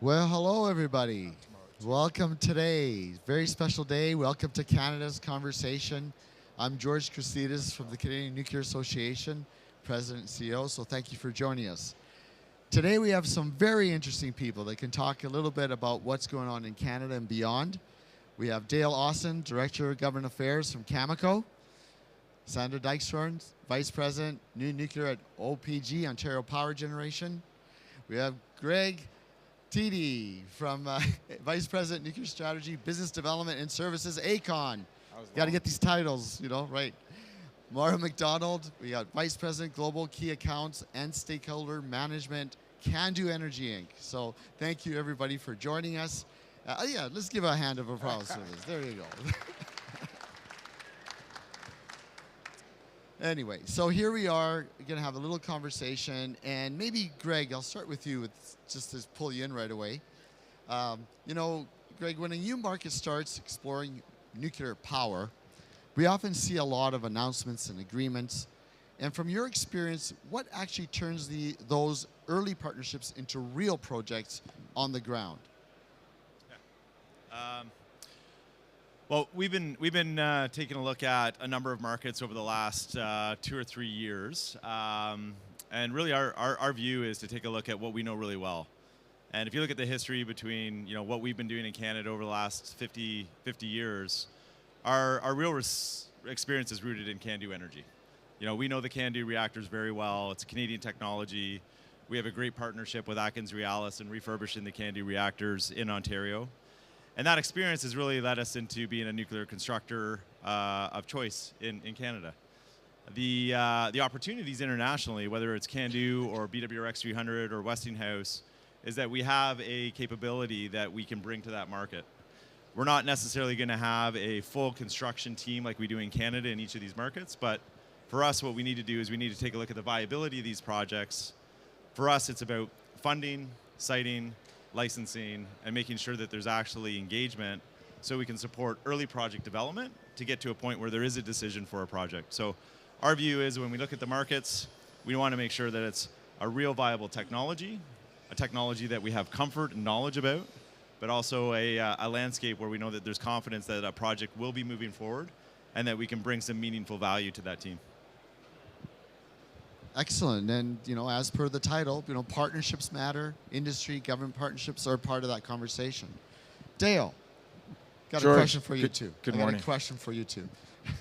Well, hello, everybody. Welcome today. Very special day. Welcome to Canada's Conversation. I'm George Christidis from the Canadian Nuclear Association, President and CEO, so thank you for joining us. Today we have some very interesting people that can talk a little bit about what's going on in Canada and beyond. We have Dale Austin, Director of Government Affairs from Cameco. Sandra Dykxhoon, Vice President, New Nuclear at OPG, Ontario Power Generation. We have Greg TD from Vice President, Nuclear Strategy, Business Development and Services, ACON. Got to get these titles, right? Maura McDonald, we got Vice President, Global Key Accounts and Stakeholder Management, CanDo Energy Inc. So thank you, everybody, for joining us. Let's give a hand of applause for this. There you go. Anyway, so here we are, going to have a little conversation, and maybe, Greg, I'll start with you, just to pull you in right away. Greg, when a new market starts exploring nuclear power, we often see a lot of announcements and agreements. And from your experience, what actually turns those early partnerships into real projects on the ground? Well, we've been taking a look at a number of markets over the last 2 or 3 years, and really our view is to take a look at what we know really well. And if you look at the history between what we've been doing in Canada over the last 50 years, our real experience is rooted in CanDo Energy. We know the CanDo reactors very well. It's a Canadian technology. We have a great partnership with AtkinsRéalis in refurbishing the CanDo reactors in Ontario. And that experience has really led us into being a nuclear constructor of choice in Canada. The opportunities internationally, whether it's CanDo or BWRX 300 or Westinghouse, is that we have a capability that we can bring to that market. We're not necessarily going to have a full construction team like we do in Canada in each of these markets, but for us, what we need to do is we need to take a look at the viability of these projects. For us, it's about funding, siting, licensing, and making sure that there's actually engagement so we can support early project development to get to a point where there is a decision for a project. So our view is when we look at the markets, we want to make sure that it's a real viable technology, a technology that we have comfort and knowledge about, but also a landscape where we know that there's confidence that a project will be moving forward and that we can bring some meaningful value to that team. Excellent. And, as per the title, partnerships matter. Industry, government partnerships are part of that conversation. Dale, got George, a question for you too. Good morning. Got a question for you too.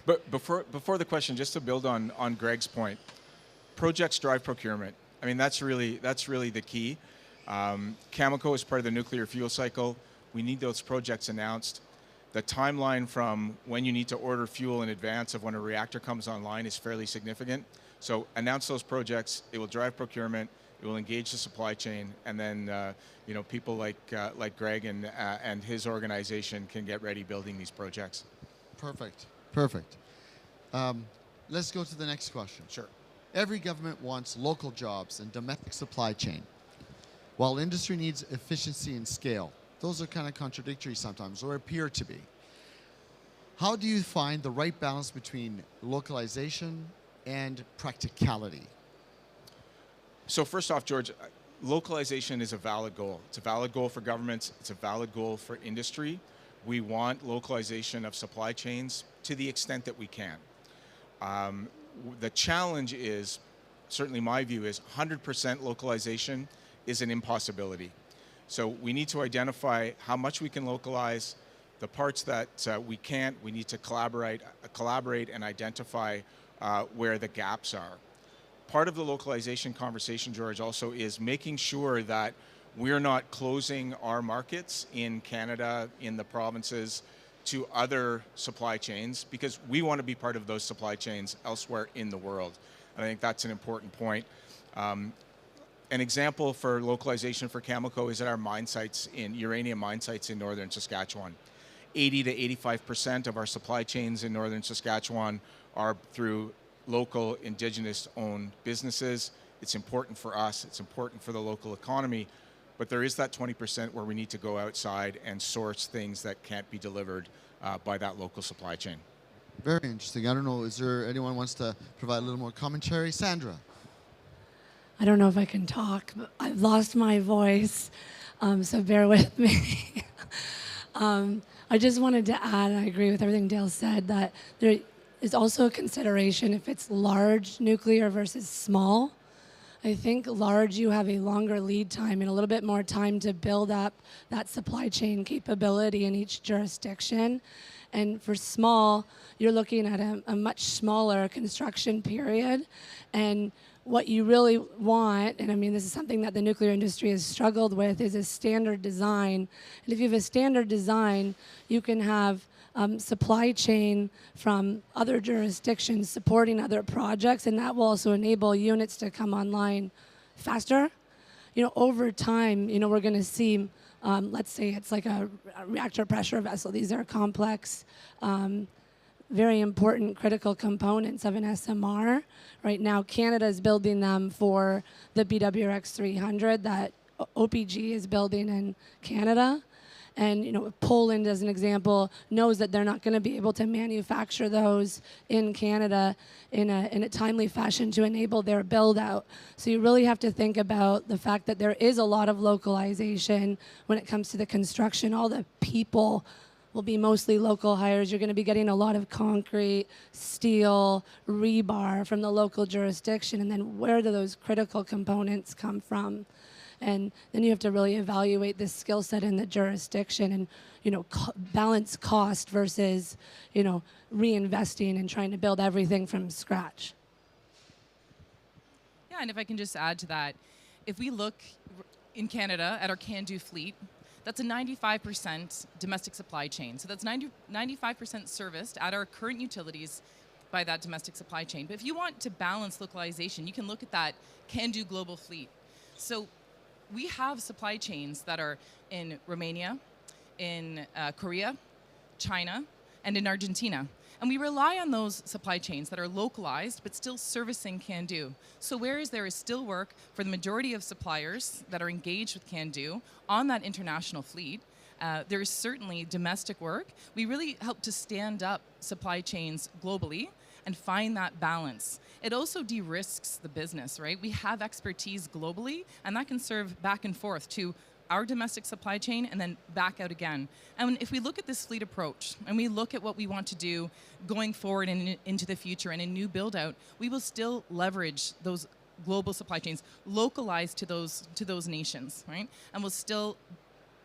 But before the question, just to build on Greg's point, projects drive procurement. I mean, that's really the key. Cameco is part of the nuclear fuel cycle. We need those projects announced. The timeline from when you need to order fuel in advance of when a reactor comes online is fairly significant. So announce those projects. It will drive procurement. It will engage the supply chain, and then people like Greg and his organization can get ready building these projects. Perfect. Let's go to the next question. Sure. Every government wants local jobs and domestic supply chain, while industry needs efficiency and scale. Those are kind of contradictory sometimes, or appear to be. How do you find the right balance between localization and practicality? So first off, George, localization is a valid goal. It's a valid goal for governments. It's a valid goal for industry. We want localization of supply chains to the extent that we can. The challenge is, certainly my view is 100% localization is an impossibility. So we need to identify how much we can localize, the parts that we can't. We need to collaborate and identify where the gaps are. Part of the localization conversation, George, also is making sure that we're not closing our markets in Canada, in the provinces, to other supply chains, because we want to be part of those supply chains elsewhere in the world. And I think that's an important point. An example for localization for Cameco is at our mine sites uranium mine sites in northern Saskatchewan. 80 to 85% of our supply chains in northern Saskatchewan are through local Indigenous-owned businesses. It's important for us. It's important for the local economy. But there is that 20% where we need to go outside and source things that can't be delivered by that local supply chain. Very interesting. I don't know, is there anyone wants to provide a little more commentary? Sandra. I don't know if I can talk, but I've lost my voice. so bear with me. I just wanted to add, I agree with everything Dale said, that there is also a consideration if it's large nuclear versus small. I think large, you have a longer lead time and a little bit more time to build up that supply chain capability in each jurisdiction. And for small, you're looking at a much smaller construction period. And what you really want, and I mean, this is something that the nuclear industry has struggled with, is a standard design. And if you have a standard design, you can have supply chain from other jurisdictions supporting other projects, and that will also enable units to come online faster. Over time, we're going to see, let's say it's like a reactor pressure vessel. These are complex, very important critical components of an SMR. Right now, Canada is building them for the BWRX 300 that OPG is building in Canada. And Poland, as an example, knows that they're not going to be able to manufacture those in Canada in a timely fashion to enable their build out. So you really have to think about the fact that there is a lot of localization when it comes to the construction. All the people will be mostly local hires. You're going to be getting a lot of concrete, steel, rebar from the local jurisdiction. And then where do those critical components come from? And then you have to really evaluate the skill set in the jurisdiction and, balance cost versus, reinvesting and trying to build everything from scratch. Yeah, and if I can just add to that, if we look in Canada at our CANDU fleet, that's a 95% domestic supply chain. So that's 95% serviced at our current utilities by that domestic supply chain. But if you want to balance localization, you can look at that CANDU global fleet. So we have supply chains that are in Romania, in Korea, China, and in Argentina. And we rely on those supply chains that are localized but still servicing CANDU. So whereas there is still work for the majority of suppliers that are engaged with CANDU on that international fleet, there is certainly domestic work. We really help to stand up supply chains globally and find that balance. It also de-risks the business, right? We have expertise globally, and that can serve back and forth to our domestic supply chain and then back out again. And if we look at this fleet approach and we look at what we want to do going forward and into the future and a new build out, we will still leverage those global supply chains localized to those nations, right? And we'll still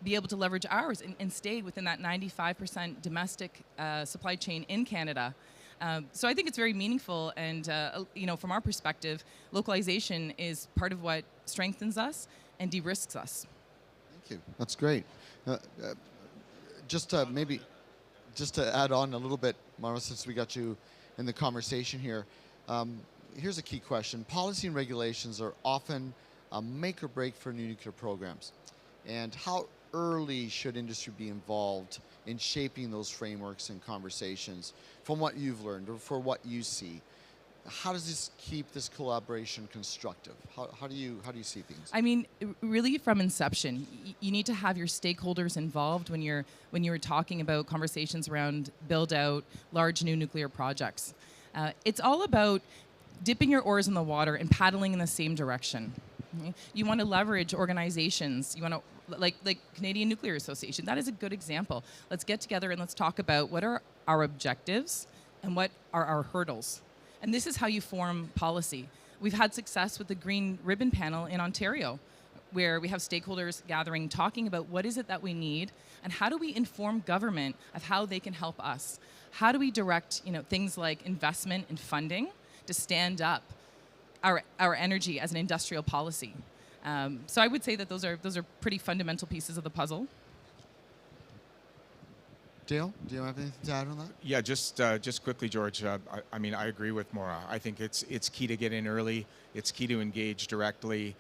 be able to leverage ours and stay within that 95% domestic supply chain in Canada. So I think it's very meaningful, and from our perspective, localization is part of what strengthens us and de-risks us. Thank you. That's great. Just to add on a little bit, Mara, since we got you in the conversation here, here's a key question. Policy and regulations are often a make or break for new nuclear programs. And how early should industry be involved in shaping those frameworks and conversations from what you've learned or for what you see? How does this keep this collaboration constructive? How do you see things? I mean, really from inception, you need to have your stakeholders involved when you're talking about conversations around build out large new nuclear projects. It's all about dipping your oars in the water and paddling in the same direction. Okay? You want to leverage organizations. You want to like Canadian Nuclear Association. That is a good example. Let's get together and let's talk about what are our objectives and what are our hurdles. And this is how you form policy. We've had success with the Green Ribbon Panel in Ontario, where we have stakeholders gathering, talking about what is it that we need, and how do we inform government of how they can help us? How do we direct, things like investment and funding to stand up our energy as an industrial policy? So I would say that those are pretty fundamental pieces of the puzzle. Dale, do you have anything to add on that? Yeah, just quickly, George. I mean, I agree with Maura. I think it's key to get in early. It's key to engage directly.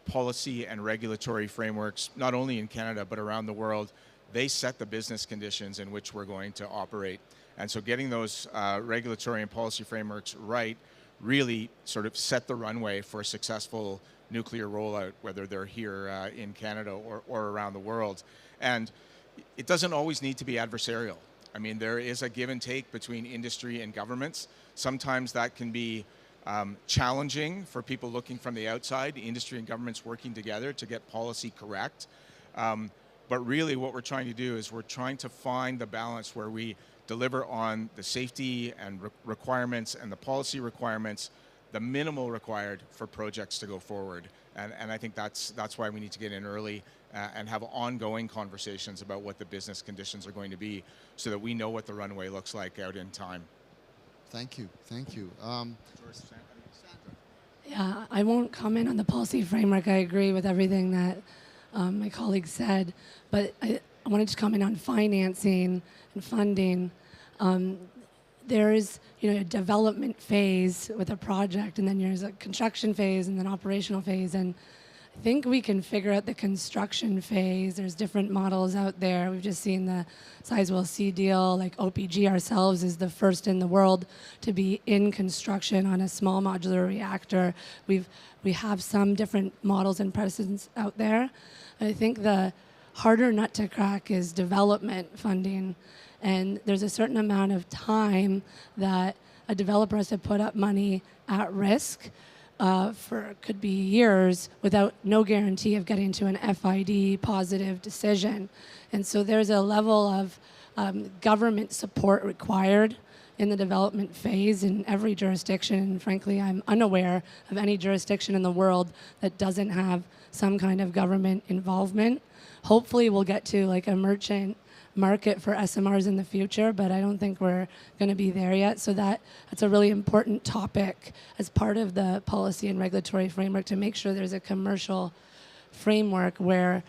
Policy and regulatory frameworks, not only in Canada but around the world, they set the business conditions in which we're going to operate. And so getting those regulatory and policy frameworks right really sort of set the runway for a successful nuclear rollout, whether they're here in Canada or around the world. And it doesn't always need to be adversarial. I mean, there is a give and take between industry and governments. Sometimes that can be challenging for people looking from the outside, industry and governments working together to get policy correct. But really what we're trying to do is we're trying to find the balance where we deliver on the safety and requirements and the policy requirements, the minimal required for projects to go forward. And I think that's why we need to get in early and have ongoing conversations about what the business conditions are going to be so that we know what the runway looks like out in time. Thank you. Thank you. Sandra. Yeah, I won't comment on the policy framework. I agree with everything that my colleague said, but I wanted to comment on financing and funding. There is, a development phase with a project, and then there's a construction phase and then operational phase. And I think we can figure out the construction phase. There's different models out there. We've just seen the Sizewell C deal. Like OPG ourselves is the first in the world to be in construction on a small modular reactor. We have some different models and precedents out there. I think the harder nut to crack is development funding. And there's a certain amount of time that a developer has to put up money at risk for could be years without no guarantee of getting to an FID positive decision. And so there's a level of government support required in the development phase in every jurisdiction. And frankly, I'm unaware of any jurisdiction in the world that doesn't have some kind of government involvement. Hopefully we'll get to like a merchant market for SMRs in the future, but I don't think we're going to be there yet. So that's a really important topic as part of the policy and regulatory framework to make sure there's a commercial framework where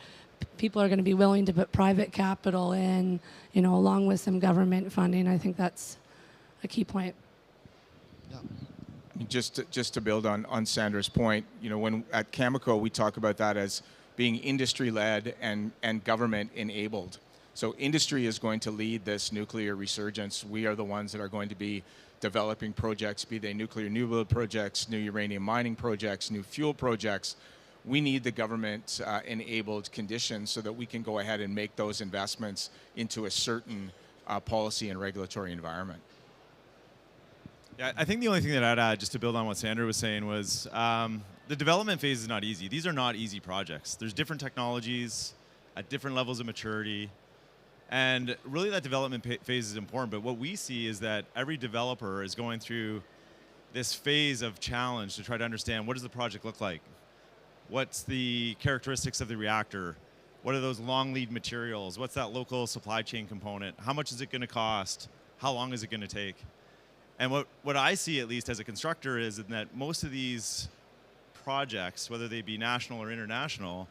people are going to be willing to put private capital in, along with some government funding. I think that's a key point. Yeah. Just to build on Sandra's point, when at Cameco we talk about that as being industry-led and government-enabled. So industry is going to lead this nuclear resurgence. We are the ones that are going to be developing projects, be they nuclear new build projects, new uranium mining projects, new fuel projects. We need the government-enabled conditions so that we can go ahead and make those investments into a certain policy and regulatory environment. Yeah, I think the only thing that I'd add, just to build on what Sandra was saying, was the development phase is not easy. These are not easy projects. There's different technologies at different levels of maturity. And really that development phase is important, but what we see is that every developer is going through this phase of challenge to try to understand what does the project look like? What's the characteristics of the reactor? What are those long lead materials? What's that local supply chain component? How much is it going to cost? How long is it going to take? And what I see, at least as a constructor, is that most of these projects, whether they be national or international,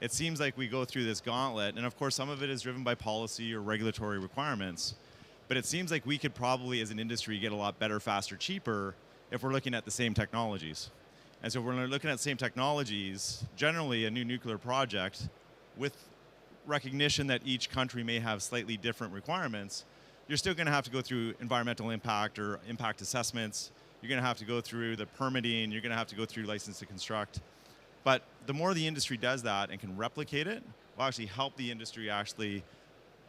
it seems like we go through this gauntlet, and of course some of it is driven by policy or regulatory requirements, but it seems like we could probably as an industry get a lot better, faster, cheaper if we're looking at the same technologies. And so if we're looking at the same technologies, generally a new nuclear project, with recognition that each country may have slightly different requirements, you're still going to have to go through environmental impact or impact assessments. You're going to have to go through the permitting. You're going to have to go through license to construct. But the more the industry does that and can replicate it, will actually help the industry actually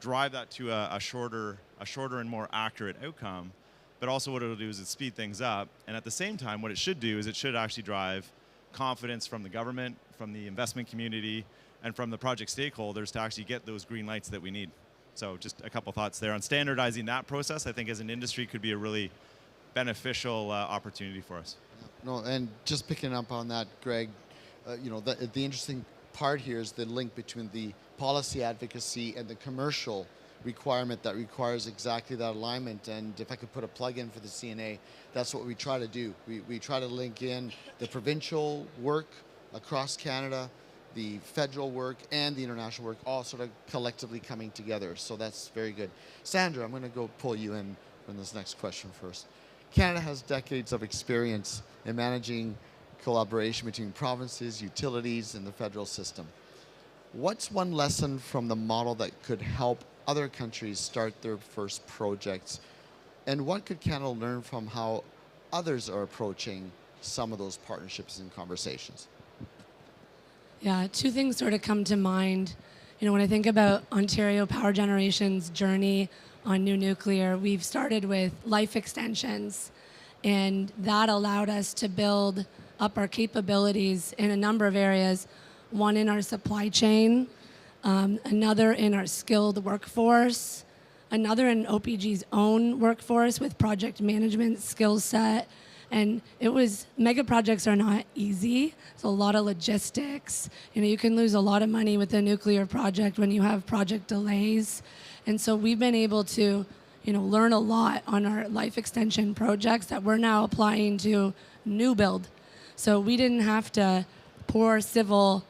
drive that to a shorter and more accurate outcome. But also what it'll do is it speed things up. And at the same time, what it should do is it should actually drive confidence from the government, from the investment community, and from the project stakeholders to actually get those green lights that we need. So just a couple thoughts there on standardizing that process. I think as an industry could be a really beneficial opportunity for us. No, and just picking up on that, Greg, the interesting part here is the link between the policy advocacy and the commercial requirement that requires exactly that alignment. And if I could put a plug in for the CNA, that's what we try to do. We try to link in the provincial work across Canada, the federal work, and the international work, all sort of collectively coming together. So that's very good. Sandra, I'm going to go pull you in on this next question first. Canada has decades of experience in managing collaboration between provinces, utilities, and the federal system. What's one lesson from the model that could help other countries start their first projects? And what could Canada learn from how others are approaching some of those partnerships and conversations? Yeah, two things sort of come to mind. When I think about Ontario Power Generation's journey on new nuclear, we've started with life extensions. And that allowed us to build up our capabilities in a number of areas, one in our supply chain, another in our skilled workforce, another in OPG's own workforce with project management skill set. And mega projects are not easy. It's a lot of logistics. You can lose a lot of money with a nuclear project when you have project delays. And so we've been able to, learn a lot on our life extension projects that we're now applying to new build. So we didn't have to pour civil,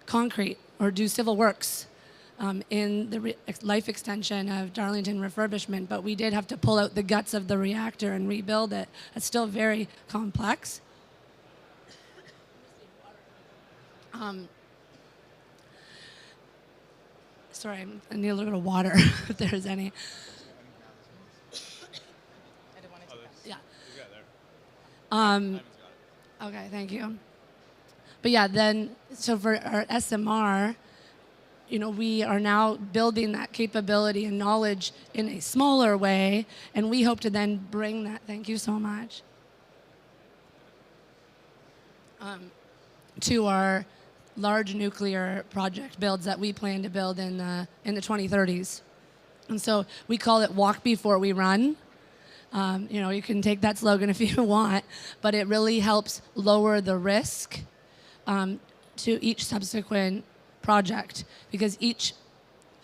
concrete or do civil works in the life extension of Darlington refurbishment, but we did have to pull out the guts of the reactor and rebuild it. It's still very complex. Sorry, I need a little bit of water if there's any. Yeah. Okay, thank you. But yeah, then, so for our SMR, we are now building that capability and knowledge in a smaller way, and we hope to then bring that, thank you so much, to our large nuclear project builds that we plan to build in the 2030s. And so we call it walk before we run. You can take that slogan if you want, but it really helps lower the risk to each subsequent project, because each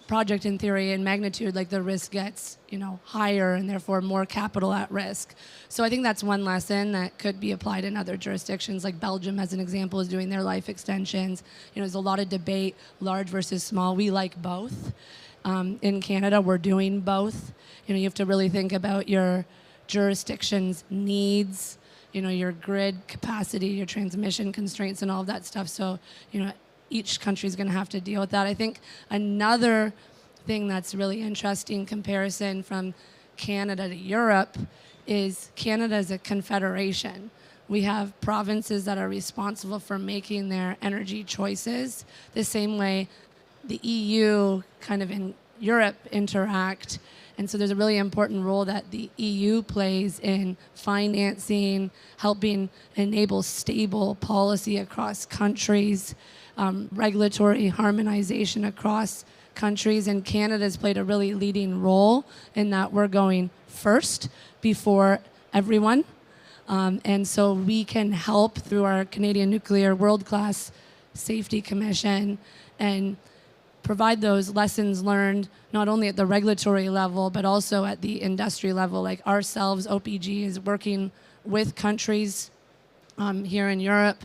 project in theory and magnitude, like the risk gets, higher and therefore more capital at risk. So I think that's one lesson that could be applied in other jurisdictions, like Belgium as an example is doing their life extensions. There's a lot of debate, large versus small. We like both. In Canada, we're doing both. You have to really think about your jurisdiction's needs, your grid capacity, your transmission constraints and all of that stuff. So, each country is going to have to deal with that. I think another thing that's really interesting comparison from Canada to Europe is Canada is a confederation. We have provinces that are responsible for making their energy choices the same way the EU kind of in Europe interact. And so there's a really important role that the EU plays in financing, helping enable stable policy across countries, regulatory harmonization across countries. And Canada's played a really leading role in that we're going first before everyone. And so we can help through our Canadian Nuclear World-Class Safety Commission and provide those lessons learned not only at the regulatory level, but also at the industry level. Like ourselves, OPG is working with countries here in Europe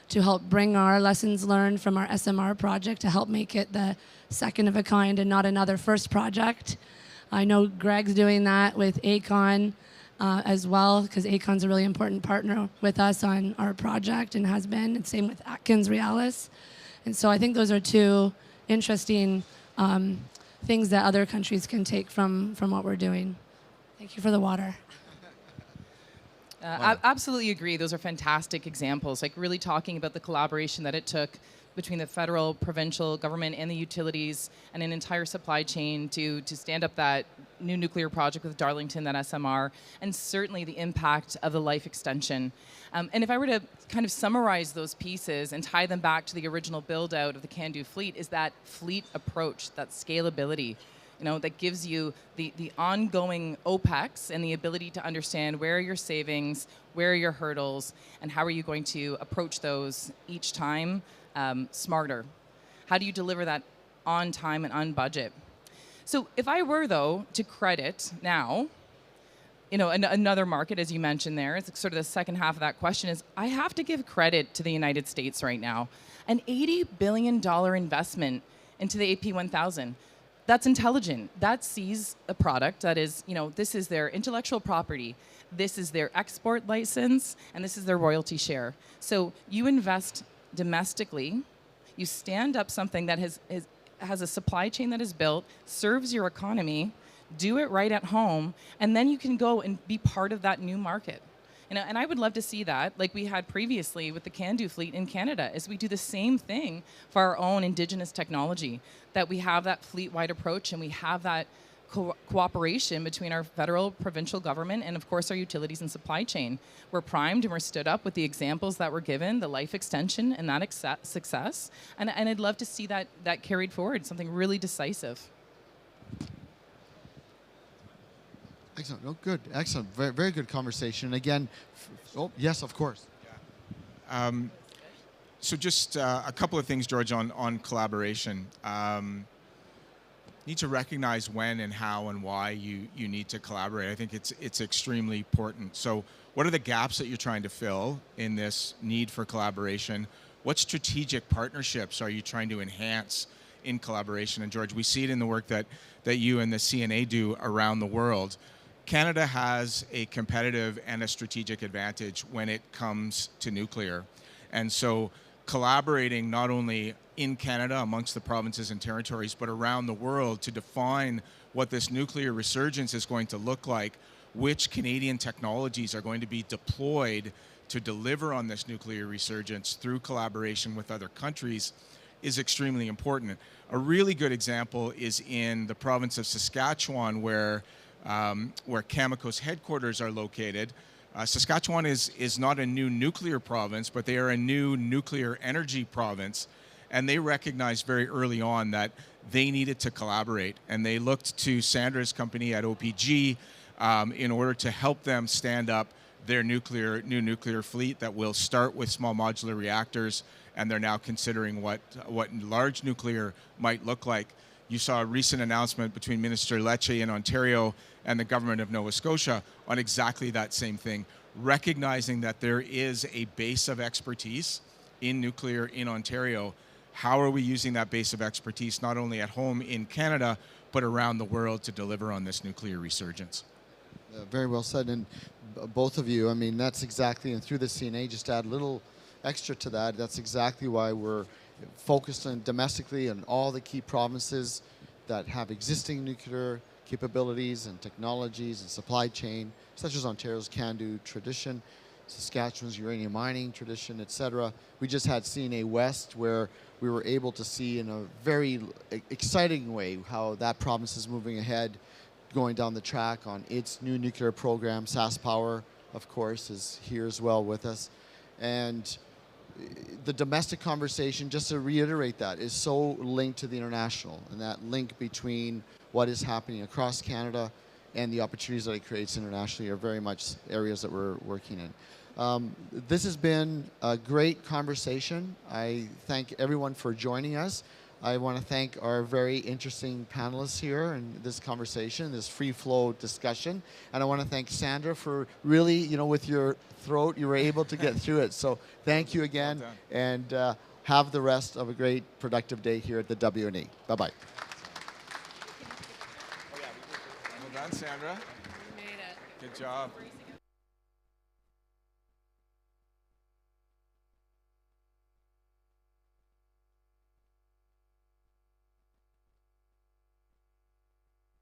to help bring our lessons learned from our SMR project to help make it the second of a kind and not another first project. I know Greg's doing that with AECON as well, because AECON's a really important partner with us on our project and has been, and same with AtkinsRéalis. And so I think those are two interesting things that other countries can take from what we're doing. Thank you for the water. I absolutely agree. Those are fantastic examples, like really talking about the collaboration that it took between the federal, provincial government and the utilities and an entire supply chain to stand up that new nuclear project with Darlington, that SMR, and certainly the impact of the life extension. And if I were to kind of summarize those pieces and tie them back to the original build out of the CANDU fleet, is that fleet approach, that scalability, that gives you the ongoing OPEX and the ability to understand where are your savings, where are your hurdles, and how are you going to approach those each time smarter. How do you deliver that on time and on budget? So if I were, though, to credit now, another market, as you mentioned there, it's sort of the second half of that question is, I have to give credit to the United States right now. An $80 billion investment into the AP1000. That's intelligent. That sees a product that is, this is their intellectual property, this is their export license, and this is their royalty share. So you invest domestically, you stand up something that has a supply chain that is built, serves your economy, do it right at home, and then you can go and be part of that new market. And I would love to see that, like we had previously with the CANDU fleet in Canada, as we do the same thing for our own Indigenous technology, that we have that fleet-wide approach and we have that cooperation between our federal, provincial government, and of course our utilities and supply chain. We're primed and we're stood up with the examples that were given, the life extension and that success. And I'd love to see that carried forward, something really decisive. Excellent. Oh, good. Excellent. Very, very good conversation. And again, oh, yes, of course. So just a couple of things, George, on collaboration. Need to recognize when and how and why you need to collaborate. I think it's extremely important. So what are the gaps that you're trying to fill in this need for collaboration? What strategic partnerships are you trying to enhance in collaboration? And George, we see it in the work that you and the CNA do around the world. Canada has a competitive and a strategic advantage when it comes to nuclear. And so collaborating not only in Canada amongst the provinces and territories, but around the world to define what this nuclear resurgence is going to look like, which Canadian technologies are going to be deployed to deliver on this nuclear resurgence through collaboration with other countries is extremely important. A really good example is in the province of Saskatchewan, where Cameco's headquarters are located. Saskatchewan is not a new nuclear province, but they are a new nuclear energy province. And they recognized very early on that they needed to collaborate. And they looked to Sandra's company at OPG in order to help them stand up their new nuclear fleet that will start with small modular reactors. And they're now considering what large nuclear might look like. You saw a recent announcement between Minister Lecce in Ontario and the government of Nova Scotia on exactly that same thing, recognizing that there is a base of expertise in nuclear in Ontario. How are we using that base of expertise not only at home in Canada, but around the world to deliver on this nuclear resurgence? Very well said. And both of you, I mean, that's exactly, and through the CNA, just to add a little extra to that, that's exactly why we're focused on domestically on all the key provinces that have existing nuclear capabilities and technologies and supply chain, such as Ontario's CANDU tradition, Saskatchewan's uranium mining tradition, etc. We just had CNA West, where we were able to see in a very exciting way how that province is moving ahead, going down the track on its new nuclear program. SaskPower, of course, is here as well with us. And the domestic conversation, just to reiterate that, is so linked to the international, and that link between what is happening across Canada and the opportunities that it creates internationally are very much areas that we're working in. This has been a great conversation. I thank everyone for joining us. I want to thank our very interesting panelists here in this conversation, this free flow discussion. And I want to thank Sandra for really, you know, with your throat, you were able to get through it. So thank you again, Well and have the rest of a great productive day here at the WNE. Bye-bye. Well done, Sandra. We made it. Good job.